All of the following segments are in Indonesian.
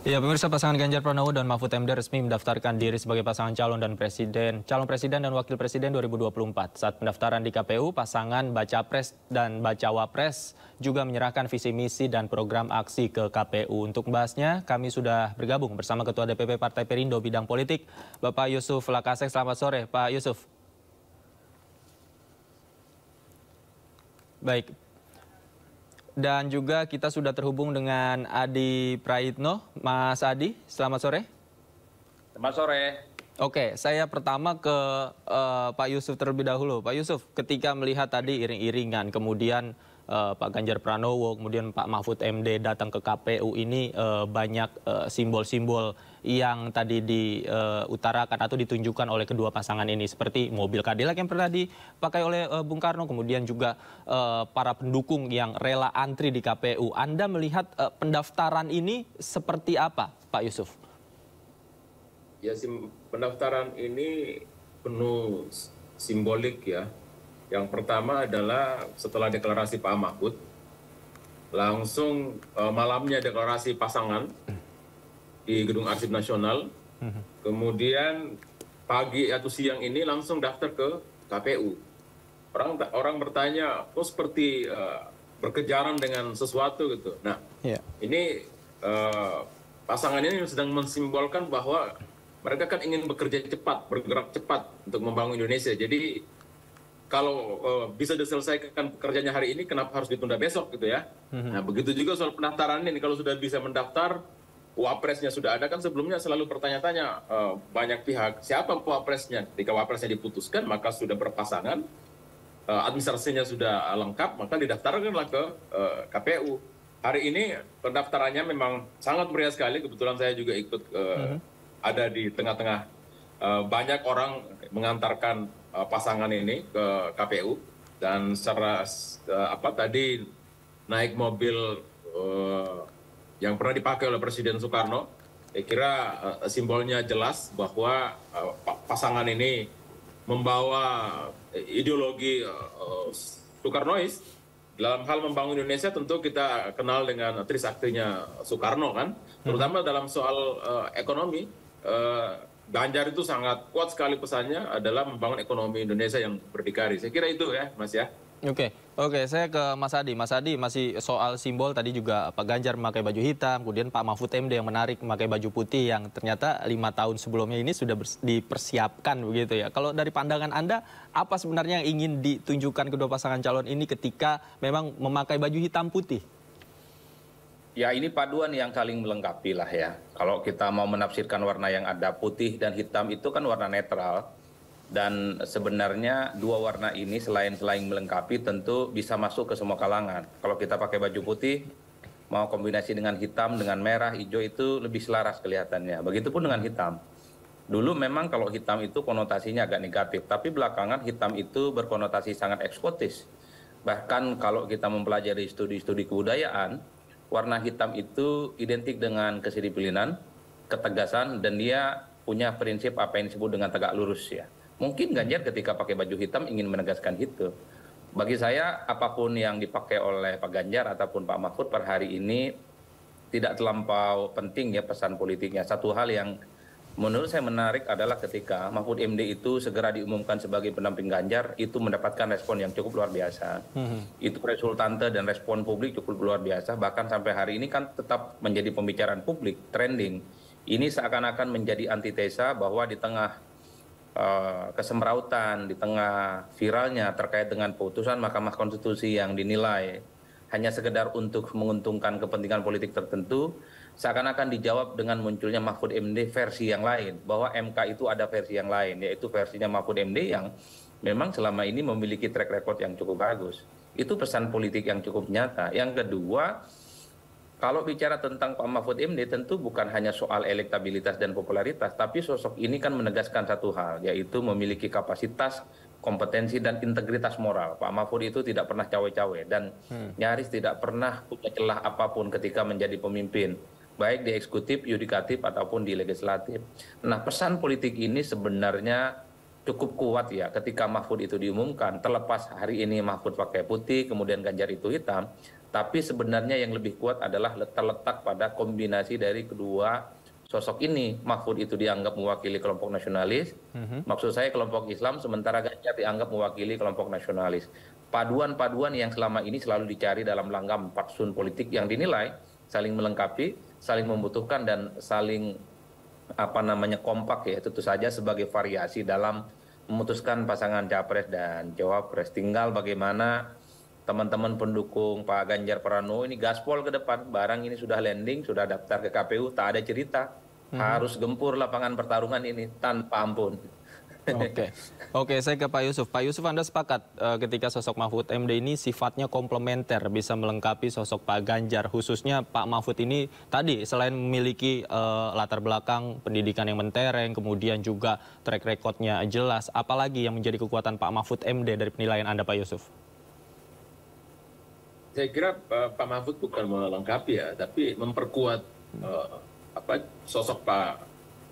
Ya, pemirsa, pasangan Ganjar Pranowo dan Mahfud MD resmi mendaftarkan diri sebagai pasangan calon presiden dan wakil presiden 2024. Saat pendaftaran di KPU, pasangan baca pres dan bacawa pres juga menyerahkan visi misi dan program aksi ke KPU. Untuk membahasnya, kami sudah bergabung bersama Ketua DPP Partai Perindo bidang politik, Bapak Yusuf Lakasek. Selamat sore, Pak Yusuf. Baik. Dan juga kita sudah terhubung dengan Adi Praitno. Mas Adi, selamat sore. Selamat sore. Oke, saya pertama ke Pak Yusuf terlebih dahulu. Pak Yusuf, ketika melihat tadi iring-iringan, kemudian Pak Ganjar Pranowo, kemudian Pak Mahfud MD datang ke KPU, ini banyak simbol-simbol yang tadi diutarakan atau ditunjukkan oleh kedua pasangan ini, seperti mobil Cadillac yang pernah dipakai oleh Bung Karno, kemudian juga para pendukung yang rela antri di KPU. Anda melihat pendaftaran ini seperti apa, Pak Yusuf? Ya, pendaftaran ini penuh simbolik ya. Yang pertama adalah setelah deklarasi Pak Mahfud, langsung malamnya deklarasi pasangan di Gedung Arsip Nasional. Kemudian pagi atau siang ini langsung daftar ke KPU. Orang bertanya, kok seperti berkejaran dengan sesuatu gitu. Nah, ini pasangan ini sedang mensimbolkan bahwa mereka kan ingin bekerja cepat, bergerak cepat untuk membangun Indonesia. Jadi kalau bisa diselesaikan pekerjaannya hari ini, kenapa harus ditunda besok gitu ya? Nah, begitu juga soal pendaftaran ini. Kalau sudah bisa mendaftar, wapresnya sudah ada, kan sebelumnya selalu bertanya-tanya banyak pihak, siapa wapresnya? Ketika wapresnya diputuskan, maka sudah berpasangan, administrasinya sudah lengkap, maka didaftarkanlah ke KPU. Hari ini pendaftarannya memang sangat meriah sekali. Kebetulan saya juga ikut ada di tengah-tengah banyak orang mengantarkan pasangan ini ke KPU, dan secara tadi naik mobil yang pernah dipakai oleh Presiden Soekarno. Saya kira simbolnya jelas bahwa pasangan ini membawa ideologi Soekarnois. Dalam hal membangun Indonesia tentu kita kenal dengan trisaktinya Soekarno kan, terutama dalam soal ekonomi. Ganjar itu sangat kuat sekali pesannya adalah membangun ekonomi Indonesia yang berdikari. Saya kira itu ya, Mas ya. Oke, saya ke Mas Adi. Mas Adi, masih soal simbol, tadi juga Pak Ganjar memakai baju hitam, kemudian Pak Mahfud MD yang menarik memakai baju putih yang ternyata 5 tahun sebelumnya ini sudah dipersiapkan begitu ya. Kalau dari pandangan Anda, apa sebenarnya yang ingin ditunjukkan kedua pasangan calon ini ketika memang memakai baju hitam putih? Ya, ini paduan yang saling melengkapi lah ya. Kalau kita mau menafsirkan warna yang ada putih dan hitam itu kan warna netral. Dan sebenarnya dua warna ini selain melengkapi tentu bisa masuk ke semua kalangan. Kalau kita pakai baju putih, mau kombinasi dengan hitam, dengan merah, hijau itu lebih selaras kelihatannya. Begitupun dengan hitam. Dulu memang kalau hitam itu konotasinya agak negatif. Tapi belakangan hitam itu berkonotasi sangat eksotis. Bahkan kalau kita mempelajari studi-studi kebudayaan, warna hitam itu identik dengan kedisiplinan, ketegasan, dan dia punya prinsip apa yang disebut dengan tegak lurus ya. Mungkin Ganjar ketika pakai baju hitam ingin menegaskan itu. Bagi saya apapun yang dipakai oleh Pak Ganjar ataupun Pak Mahfud per hari ini tidak terlampau penting ya pesan politiknya. Satu hal yang menurut saya menarik adalah ketika Mahfud MD itu segera diumumkan sebagai pendamping Ganjar, itu mendapatkan respon yang cukup luar biasa. Itu resultante dan respon publik cukup luar biasa. Bahkan sampai hari ini kan tetap menjadi pembicaraan publik, trending. Ini seakan-akan menjadi antitesa bahwa di tengah kesemrautan, di tengah viralnya terkait dengan putusan Mahkamah Konstitusi yang dinilai hanya sekedar untuk menguntungkan kepentingan politik tertentu, seakan-akan dijawab dengan munculnya Mahfud MD versi yang lain, bahwa MK itu ada versi yang lain, yaitu versinya Mahfud MD yang memang selama ini memiliki track record yang cukup bagus. Itu pesan politik yang cukup nyata. Yang kedua, kalau bicara tentang Pak Mahfud MD tentu bukan hanya soal elektabilitas dan popularitas, tapi sosok ini kan menegaskan satu hal, yaitu memiliki kapasitas, kompetensi, dan integritas moral. Pak Mahfud itu tidak pernah cawe-cawe dan nyaris tidak pernah punya celah apapun ketika menjadi pemimpin, baik di eksekutif, yudikatif, ataupun di legislatif. Nah, pesan politik ini sebenarnya cukup kuat ya ketika Mahfud itu diumumkan, terlepas hari ini Mahfud pakai putih, kemudian Ganjar itu hitam, Tapi sebenarnya yang lebih kuat adalah terletak pada kombinasi dari kedua sosok ini. Mahfud itu dianggap mewakili kelompok nasionalis, maksud saya kelompok Islam, sementara Ganjar dianggap mewakili kelompok nasionalis. Paduan-paduan yang selama ini selalu dicari dalam langgam fatsun politik yang dinilai saling melengkapi, saling membutuhkan, dan saling kompak ya, tentu saja sebagai variasi dalam memutuskan pasangan capres dan cawapres. Tinggal bagaimana teman-teman pendukung Pak Ganjar Pranowo ini gaspol ke depan, barang ini sudah landing, sudah daftar ke KPU, tak ada cerita, harus gempur lapangan pertarungan ini tanpa ampun. Oke, saya ke Pak Yusuf. Pak Yusuf, Anda sepakat ketika sosok Mahfud MD ini sifatnya komplementer, bisa melengkapi sosok Pak Ganjar, khususnya Pak Mahfud ini tadi selain memiliki latar belakang pendidikan yang mentereng, kemudian juga track recordnya jelas, apalagi yang menjadi kekuatan Pak Mahfud MD dari penilaian Anda, Pak Yusuf? Saya kira Pak Mahfud bukan melengkapi ya, tapi memperkuat sosok Pak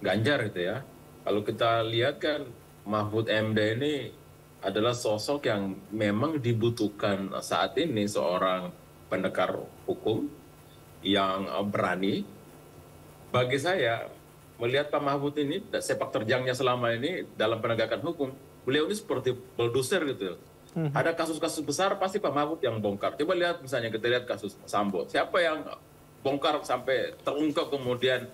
Ganjar gitu ya. Kalau kita lihat kan Mahfud MD ini adalah sosok yang memang dibutuhkan saat ini, seorang pendekar hukum yang berani. Bagi saya, melihat Pak Mahfud ini, sepak terjangnya selama ini dalam penegakan hukum, beliau ini seperti bulldozer gitu. Ada kasus-kasus besar pasti Pak Mahfud yang bongkar. Coba lihat misalnya, kita lihat kasus Sambo. Siapa yang bongkar sampai terungkap kemudian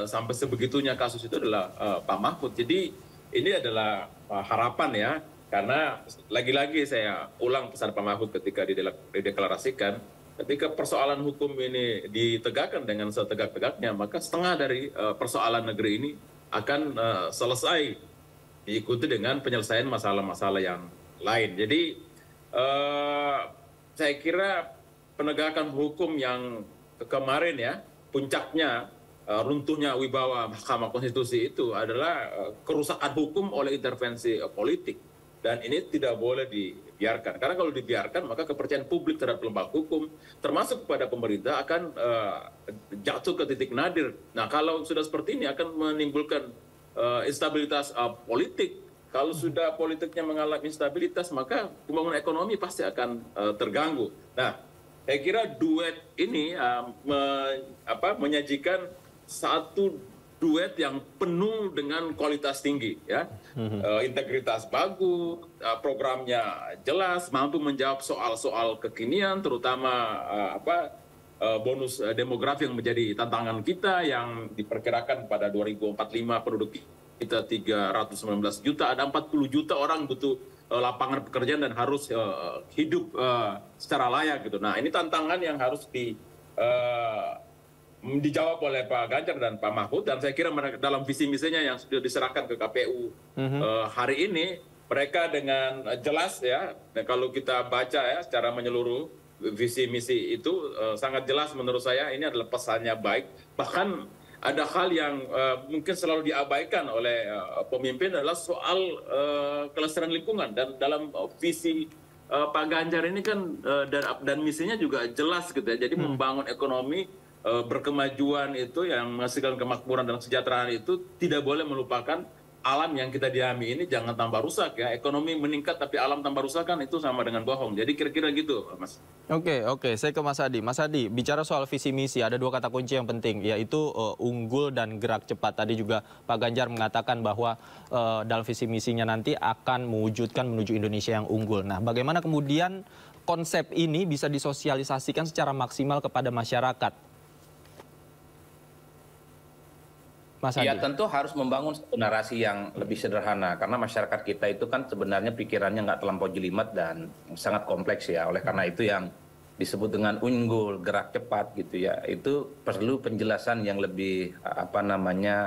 sampai sebegitunya kasus itu adalah Pak Mahfud. Jadi ini adalah harapan ya, karena lagi-lagi saya ulang pesan Pak Mahfud ketika dideklarasikan, ketika persoalan hukum ini ditegakkan dengan setegak-tegaknya, maka setengah dari persoalan negeri ini akan selesai, diikuti dengan penyelesaian masalah-masalah yang lain. Jadi saya kira penegakan hukum yang kemarin ya, puncaknya runtuhnya wibawa Mahkamah Konstitusi itu adalah kerusakan hukum oleh intervensi politik, dan ini tidak boleh dibiarkan, karena kalau dibiarkan maka kepercayaan publik terhadap lembaga hukum termasuk kepada pemerintah akan jatuh ke titik nadir. Nah, kalau sudah seperti ini akan menimbulkan instabilitas politik. Kalau sudah politiknya mengalami instabilitas, maka pembangunan ekonomi pasti akan terganggu. Nah, saya kira duet ini menyajikan satu duet yang penuh dengan kualitas tinggi, ya, integritas bagus, programnya jelas, mampu menjawab soal-soal kekinian, terutama bonus demografi yang menjadi tantangan kita, yang diperkirakan pada 2045 penduduk kita 319 juta, ada 40 juta orang butuh lapangan pekerjaan dan harus hidup secara layak gitu. Nah, ini tantangan yang harus dijawab oleh Pak Ganjar dan Pak Mahfud, dan saya kira mereka dalam visi misinya yang sudah diserahkan ke KPU hari ini, mereka dengan jelas ya, kalau kita baca ya secara menyeluruh visi misi itu sangat jelas menurut saya. Ini adalah pesannya baik. Bahkan ada hal yang mungkin selalu diabaikan oleh pemimpin adalah soal kelestarian lingkungan, dan dalam visi Pak Ganjar ini kan dan misinya juga jelas gitu ya. Jadi membangun ekonomi berkemajuan itu yang menghasilkan kemakmuran dan kesejahteraan itu tidak boleh melupakan alam yang kita diami ini, jangan tambah rusak ya. Ekonomi meningkat tapi alam tambah rusak kan itu sama dengan bohong. Jadi kira-kira gitu, Mas. Oke, saya ke Mas Adi. Mas Adi, bicara soal visi misi, ada dua kata kunci yang penting, yaitu unggul dan gerak cepat. Tadi juga Pak Ganjar mengatakan bahwa dalam visi misinya nanti akan mewujudkan menuju Indonesia yang unggul. Nah, bagaimana kemudian konsep ini bisa disosialisasikan secara maksimal kepada masyarakat? Ya, tentu harus membangun satu narasi yang lebih sederhana, karena masyarakat kita itu kan sebenarnya pikirannya nggak terlampau jelimet dan sangat kompleks ya. Oleh karena itu yang disebut dengan unggul, gerak cepat gitu ya, itu perlu penjelasan yang lebih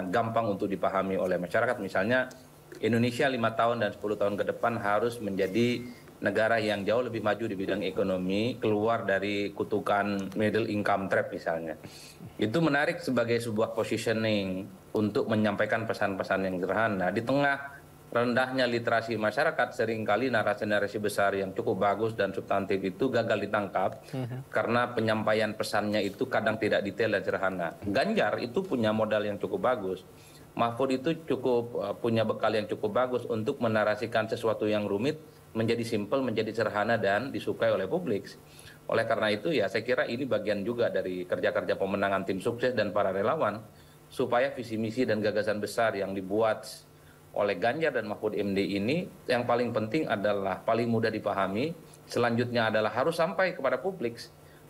gampang untuk dipahami oleh masyarakat. Misalnya Indonesia 5 tahun dan 10 tahun ke depan harus menjadi negara yang jauh lebih maju di bidang ekonomi, keluar dari kutukan middle income trap misalnya. Itu menarik sebagai sebuah positioning untuk menyampaikan pesan-pesan yang sederhana. Di tengah rendahnya literasi masyarakat, seringkali narasi-narasi besar yang cukup bagus dan substantif itu gagal ditangkap karena penyampaian pesannya itu kadang tidak detail dan sederhana. Ganjar itu punya modal yang cukup bagus. Mahfud itu cukup punya bekal yang cukup bagus untuk menarasikan sesuatu yang rumit menjadi simpel, menjadi sederhana dan disukai oleh publik. Oleh karena itu ya saya kira ini bagian juga dari kerja-kerja pemenangan tim sukses dan para relawan supaya visi misi dan gagasan besar yang dibuat oleh Ganjar dan Mahfud MD ini yang paling penting adalah paling mudah dipahami, selanjutnya adalah harus sampai kepada publik.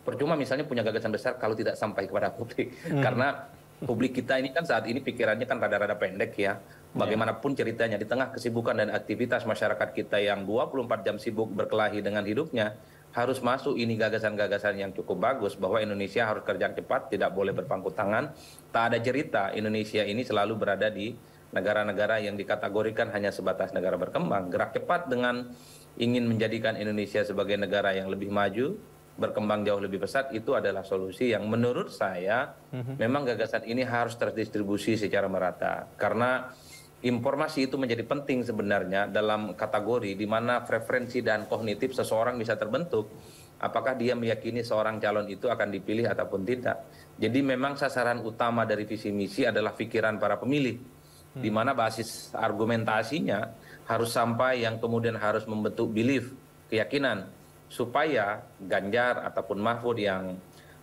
Percuma misalnya punya gagasan besar kalau tidak sampai kepada publik. Karena publik kita ini kan saat ini pikirannya kan rada-rada pendek ya. Bagaimanapun ceritanya di tengah kesibukan dan aktivitas masyarakat kita yang 24 jam sibuk berkelahi dengan hidupnya, harus masuk ini gagasan-gagasan yang cukup bagus bahwa Indonesia harus kerja cepat, tidak boleh berpangku tangan. Tak ada cerita Indonesia ini selalu berada di negara-negara yang dikategorikan hanya sebatas negara berkembang. Gerak cepat dengan ingin menjadikan Indonesia sebagai negara yang lebih maju, berkembang jauh lebih pesat, itu adalah solusi yang menurut saya memang gagasan ini harus terdistribusi secara merata. Karena informasi itu menjadi penting sebenarnya dalam kategori di mana preferensi dan kognitif seseorang bisa terbentuk. Apakah dia meyakini seorang calon itu akan dipilih ataupun tidak. Jadi memang sasaran utama dari visi misi adalah pikiran para pemilih. Di mana basis argumentasinya harus sampai yang kemudian harus membentuk belief, keyakinan. Supaya Ganjar ataupun Mahfud yang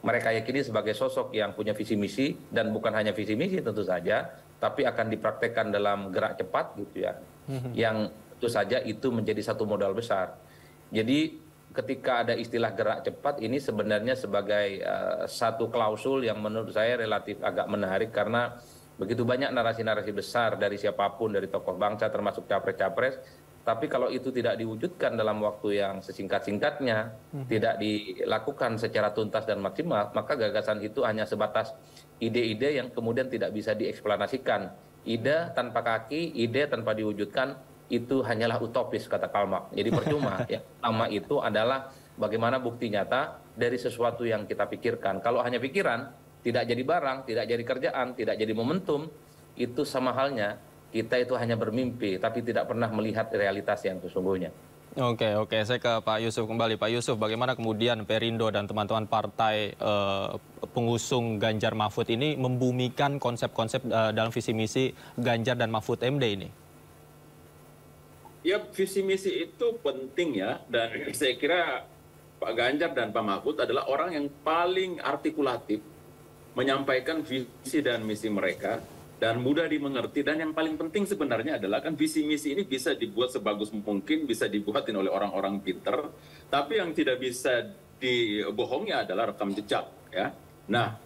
mereka yakini sebagai sosok yang punya visi misi, dan bukan hanya visi misi tentu saja, tapi akan dipraktekkan dalam gerak cepat gitu ya, yang tentu saja itu menjadi satu modal besar. Jadi ketika ada istilah gerak cepat ini sebenarnya sebagai satu klausul yang menurut saya relatif agak menarik, karena begitu banyak narasi-narasi besar dari siapapun, dari tokoh bangsa termasuk capres-capres, tapi kalau itu tidak diwujudkan dalam waktu yang sesingkat-singkatnya, tidak dilakukan secara tuntas dan maksimal, maka gagasan itu hanya sebatas ide-ide yang kemudian tidak bisa dieksplanasikan. Ide tanpa kaki, ide tanpa diwujudkan, itu hanyalah utopis, kata Karl Marx. Jadi percuma. Yang pertama itu adalah bagaimana bukti nyata dari sesuatu yang kita pikirkan. Kalau hanya pikiran, tidak jadi barang, tidak jadi kerjaan, tidak jadi momentum, itu sama halnya kita itu hanya bermimpi, tapi tidak pernah melihat realitas yang sesungguhnya. Oke, saya ke Pak Yusuf kembali. Pak Yusuf, bagaimana kemudian Perindo dan teman-teman partai pengusung Ganjar Mahfud ini membumikan konsep-konsep dalam visi misi Ganjar dan Mahfud MD ini? Ya, visi misi itu penting ya, dan saya kira Pak Ganjar dan Pak Mahfud adalah orang yang paling artikulatif menyampaikan visi dan misi mereka, dan mudah dimengerti, dan yang paling penting sebenarnya adalah kan visi misi ini bisa dibuat sebagus mungkin, bisa dibuatin oleh orang-orang pinter, tapi yang tidak bisa dibohongi adalah rekam jejak ya. Nah,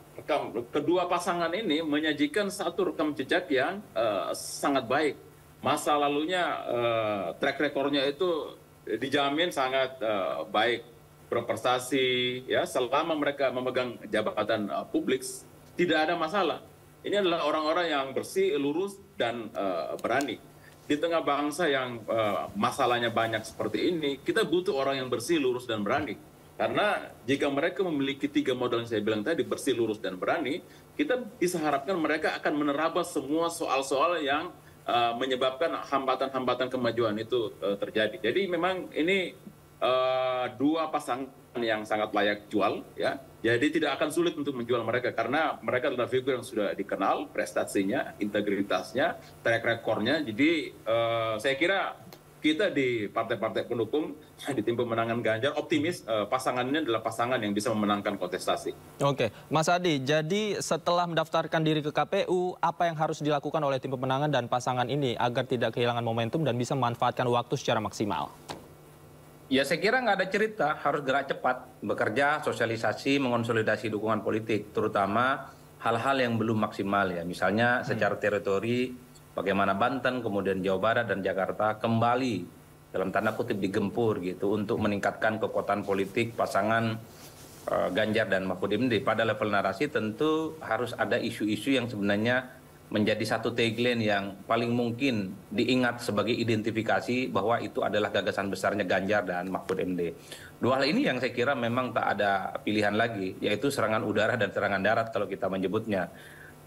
kedua pasangan ini menyajikan satu rekam jejak yang sangat baik. Masa lalunya, track recordnya itu dijamin sangat baik, berprestasi ya, selama mereka memegang jabatan publik tidak ada masalah. Ini adalah orang-orang yang bersih, lurus, dan berani. Di tengah bangsa yang masalahnya banyak seperti ini, kita butuh orang yang bersih, lurus, dan berani. Karena jika mereka memiliki 3 modal yang saya bilang tadi, bersih, lurus, dan berani, kita bisa harapkan mereka akan menerabas semua soal-soal yang menyebabkan hambatan-hambatan kemajuan itu terjadi. Jadi memang ini dua pasangan yang sangat layak jual ya. Jadi tidak akan sulit untuk menjual mereka karena mereka adalah figur yang sudah dikenal, prestasinya, integritasnya, track recordnya. Jadi saya kira kita di partai-partai pendukung di tim pemenangan Ganjar optimis pasangannya adalah pasangan yang bisa memenangkan kontestasi. Oke, Mas Adi, jadi setelah mendaftarkan diri ke KPU, apa yang harus dilakukan oleh tim pemenangan dan pasangan ini agar tidak kehilangan momentum dan bisa memanfaatkan waktu secara maksimal? Ya saya kira nggak ada cerita, harus gerak cepat, bekerja, sosialisasi, mengonsolidasi dukungan politik, terutama hal-hal yang belum maksimal ya. Misalnya secara teritori, bagaimana Banten, kemudian Jawa Barat dan Jakarta kembali dalam tanda kutip digempur gitu untuk meningkatkan kekuatan politik pasangan Ganjar dan Mahfud MD. Pada level narasi tentu harus ada isu-isu yang sebenarnya menjadi satu tagline yang paling mungkin diingat sebagai identifikasi bahwa itu adalah gagasan besarnya Ganjar dan Mahfud MD. Dua hal ini yang saya kira memang tak ada pilihan lagi, yaitu serangan udara dan serangan darat kalau kita menyebutnya.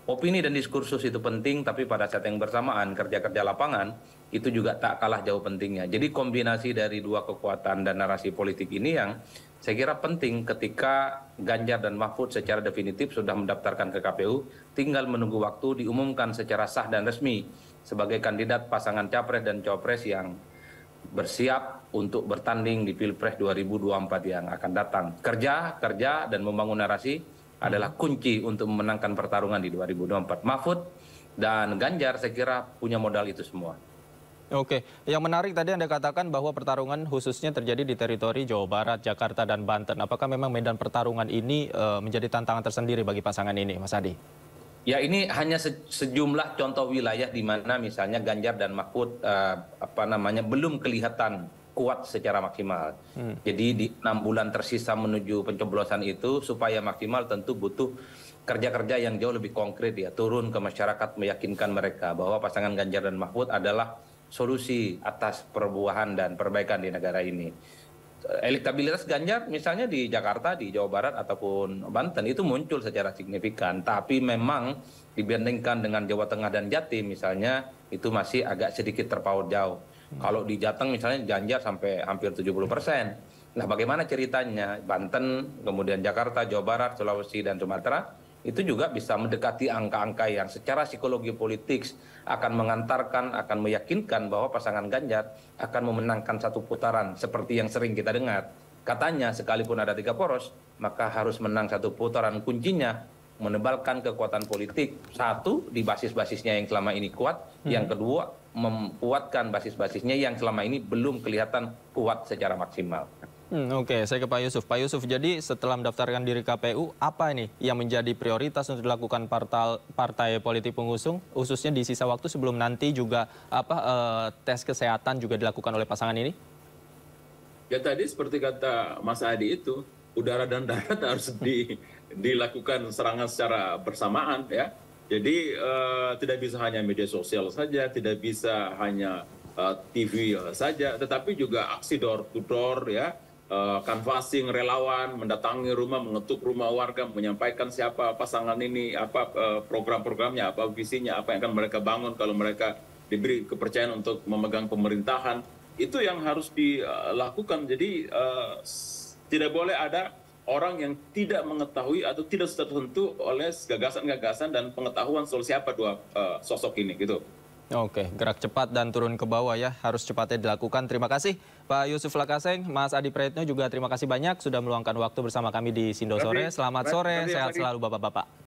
Opini dan diskursus itu penting, tapi pada saat yang bersamaan kerja-kerja lapangan itu juga tak kalah jauh pentingnya. Jadi kombinasi dari dua kekuatan dan narasi politik ini yang saya kira penting ketika Ganjar dan Mahfud secara definitif sudah mendaftarkan ke KPU, tinggal menunggu waktu diumumkan secara sah dan resmi sebagai kandidat pasangan capres dan cawapres yang bersiap untuk bertanding di Pilpres 2024 yang akan datang. Kerja, dan membangun narasi adalah kunci untuk memenangkan pertarungan di 2024. Mahfud dan Ganjar saya kira punya modal itu semua. Oke, yang menarik tadi Anda katakan bahwa pertarungan khususnya terjadi di teritori Jawa Barat, Jakarta, dan Banten. Apakah memang medan pertarungan ini menjadi tantangan tersendiri bagi pasangan ini, Mas Adi? Ya, ini hanya sejumlah contoh wilayah di mana misalnya Ganjar dan Mahfud belum kelihatan kuat secara maksimal. Jadi di 6 bulan tersisa menuju pencoblosan itu supaya maksimal tentu butuh kerja-kerja yang jauh lebih konkret ya, turun ke masyarakat meyakinkan mereka bahwa pasangan Ganjar dan Mahfud adalah solusi atas perubahan dan perbaikan di negara ini. Elektabilitas Ganjar misalnya di Jakarta, di Jawa Barat ataupun Banten itu muncul secara signifikan, tapi memang dibandingkan dengan Jawa Tengah dan Jatim misalnya itu masih agak sedikit terpaut jauh. Kalau di Jateng misalnya Ganjar sampai hampir 70%. Nah, bagaimana ceritanya Banten, kemudian Jakarta, Jawa Barat, Sulawesi, dan Sumatera itu juga bisa mendekati angka-angka yang secara psikologi politik akan mengantarkan, akan meyakinkan bahwa pasangan Ganjar akan memenangkan satu putaran seperti yang sering kita dengar. Katanya sekalipun ada 3 poros, maka harus menang satu putaran. Kuncinya menebalkan kekuatan politik. Satu, di basis-basisnya yang selama ini kuat. Yang kedua, memkuatkan basis-basisnya yang selama ini belum kelihatan kuat secara maksimal. Oke, saya ke Pak Yusuf. Pak Yusuf, jadi setelah mendaftarkan diri KPU, apa ini yang menjadi prioritas untuk dilakukan partai politik pengusung, khususnya di sisa waktu sebelum nanti juga tes kesehatan juga dilakukan oleh pasangan ini? Ya tadi seperti kata Mas Adi itu, udara dan darat harus dilakukan serangan secara bersamaan ya. Jadi tidak bisa hanya media sosial saja, tidak bisa hanya TV saja, tetapi juga aksi door to door ya. Canvassing relawan, mendatangi rumah, mengetuk rumah warga, menyampaikan siapa pasangan ini, apa program-programnya, apa visinya, apa yang akan mereka bangun kalau mereka diberi kepercayaan untuk memegang pemerintahan. Itu yang harus dilakukan. Jadi tidak boleh ada orang yang tidak mengetahui atau tidak tersentuh oleh gagasan-gagasan dan pengetahuan soal siapa dua sosok ini gitu. Oke, gerak cepat dan turun ke bawah ya, harus cepatnya dilakukan. Terima kasih Pak Yusuf Lakaseng, Mas Adi Praetno juga terima kasih banyak sudah meluangkan waktu bersama kami di Sindo Sore. Selamat sore, sehat selalu Bapak-Bapak.